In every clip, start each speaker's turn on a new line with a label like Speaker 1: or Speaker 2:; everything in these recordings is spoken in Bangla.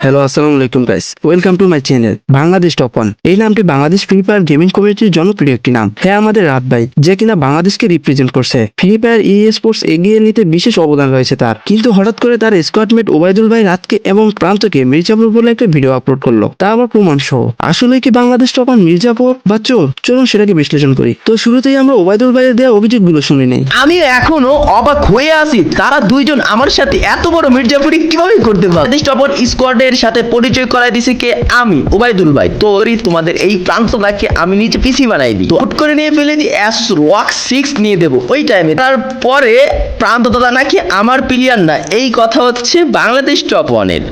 Speaker 1: হ্যালো আসসালামু আলাইকুম guys, welcome to my channel Bangladesh top one. এই নামটি বাংলাদেশ ফ্রি ফায়ার গেমিং কমিউনিটির জনপ্রিয় একটি নাম। হ্যাঁ, আমাদের রাত ভাই যে কিনা বাংলাদেশকে রিপ্রেজেন্ট করছে। ফ্রি ফায়ার স্পোর্টস এগিয়ে নিতে বিশেষ অবদান রয়েছে তার। কিন্তু হঠাৎ করে তার স্কোয়াডমেট ওবায়দুল ভাই রাতকে এবং প্রান্তকে মির্জাপুর বলে একটা ভিডিও আপলোড করলো, তা আবার প্রমাণ সহ। আসলে কি বাংলাদেশ টপ ওয়ান মির্জাপুর বা চোর? চলুন সেটাকে বিশ্লেষণ করি। তো শুরুতেই আমরা ওবায়দুল ভাইয়ের দেওয়া অভিযোগগুলো শুনে নেই।
Speaker 2: আমি এখনো অবাক হয়ে আছি, তারা দুইজন আমার সাথে এত বড় মির্জাপুরি কিভাবে করতে পারে। বাংলাদেশ টপ ওয়ান স্কোয়াডের সাথে পরিচয় করাই দিছি কে? আমি ওবায়দুল ভাই। তো তোমাদের এই প্রান্তটাকে আমি নিচে পিসি বানাই দিই, হুট করে নিয়ে ফেলে দিই, এস রক 6 নিয়ে দেবো ওই টাইমে। তারপরে প্রান্তটা নাকি আমার প্লেয়ার না, এই কথা হচ্ছে বাংলাদেশ টপ ওয়ানের।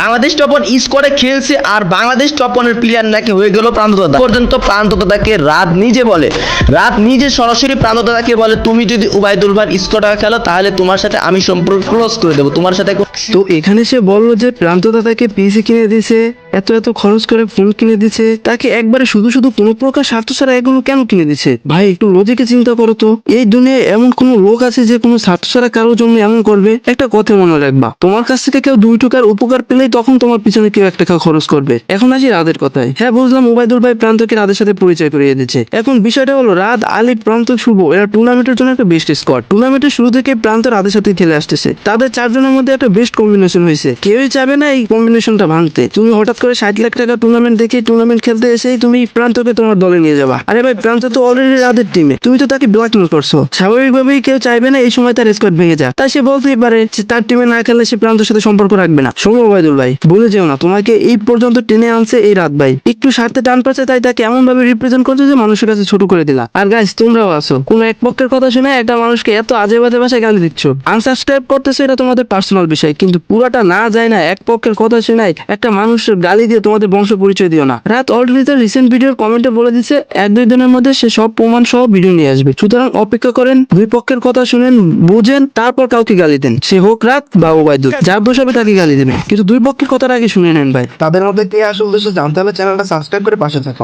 Speaker 2: বাংলাদেশ টপ ওয়ান স্কোয়াডে খেলছে আর বাংলাদেশ টপ ওয়ানের প্লেয়ার নাকি হয়ে গেল প্রান্তদাতা। পর্যন্ত প্রান্তদাতাকে রাত নিজে বলে, রাত নিজে সরাসরি প্রান্তদাতাকে বলে, তুমি যদি ওবায়দুল ভাই স্কোয়াডে খেলো তাহলে তোমার সাথে আমি সম্পর্ক ক্লোজ করে দেবো, তোমার সাথে।
Speaker 1: তো এখানে সে বললো যে প্রান্তদাতাকে পিসি কিনে দিছে, এত খরচ করে ফোন কিনে দিছে, তাকে একবারে শুধু শুধু কোনো প্রকার স্বার্থ ছাড়া এগুলো কেন কিনে দিছে? ভাই একটু লজিকে চিন্তা করো তো। এই দুনিয়ায় এমন কোনো লোক আছে যে কোনো স্বার্থ ছাড়া কারোর জন্য এমন করবে? একটা কথা মনে রাখবা, তোমার কাছ থেকে কেউ 2 টাকার উপকার পেলেই তখন তোমার পিছনে কেউ 1 টাকা খরচ করবে। এখন আসি রাদের কথায়। হ্যাঁ, বুঝলাম ওবায়দুল ভাই প্রান্তকে রাদের সাথে পরিচয় করিয়ে দিচ্ছে। এখন বিষয়টা হলো রাত, আলী, প্রান্ত, শুভ এরা টুর্নামেন্টের জন্য একটা বেস্ট স্কোয়াড। টুর্নামেন্টের শুরু থেকে প্রান্ত রাদের সাথে খেলে আসতেছে। তাদের 4 জনের মধ্যে একটা বেস্ট কম্বিনেশন হয়েছে। কেউই চাবে না এই কম্বিনেশনটা ভাঙতে। তুমি হঠাৎ করে 60 লাখ টাকা টুর্নামেন্ট দেখে টুর্নামেন্ট খেলতে এসেই তুমি প্রান্তকে তোমার দলে নিয়ে যাবা। আরে ভাই, প্রান্ত তো অলরেডি রাদের টিমে, তুমি তো তাকে ব্ল্যাকমেল করছো। স্বাভাবিকভাবেই কেউ চাইবে না এই সময় তার স্কোয়াড ভেঙে যায়। তাই সে বলতেই পারে যে তার টিমে না খেললে সে প্রান্তের সাথে সম্পর্ক রাখবে না। শোনো ওবায়দুল ভাই, ভুলে যেও না তোমাকে এই পর্যন্ত টেনে আনছে এই রাত ভাই। একটু স্বার্থে টান পাচ্ছে তাই তাকে এমন ভাবে রিপ্রেজেন্ট করছে যে মানুষের কাছে ছোট করে দিলা। আর গাইস, তোমরাও আছো কোন এক পক্ষের কথা শুনে একটা মানুষকে এত আজে বাজে ভাষায় গালি দিচ্ছ, আনসাবস্ক্রাইব করতেছো, এটা তোমাদের পার্সোনাল বিষয়। কিন্তু পুরাটা না যায় না এক পক্ষের কথা শোনায় একটা মানুষের গালি দিয়ে তোমাদের বংশ পরিচয় দিও না। রাত অলরেডি তার রিসেন্ট ভিডিওর কমেন্টে বলে দিচ্ছে 1-2 দিনের মধ্যে সে সব প্রমাণ সহ ভিডিও নিয়ে আসবে। সুতরাং অপেক্ষা করেন, 2 পক্ষের কথা শুনেন, বুঝেন, তারপর কাউকে গালি দেন। সে হোক রাত বা ওবায়দুল, যার দোষ হবে তাকে গালি দেবে, কিন্তু 2 পক্ষের কথার আগে শুনে নেন ভাই।
Speaker 3: তাদের মধ্যে কে আসল উদ্দেশ্য জানতে হলে চ্যানেলটা সাবস্ক্রাইব করে পাশে থাকুন।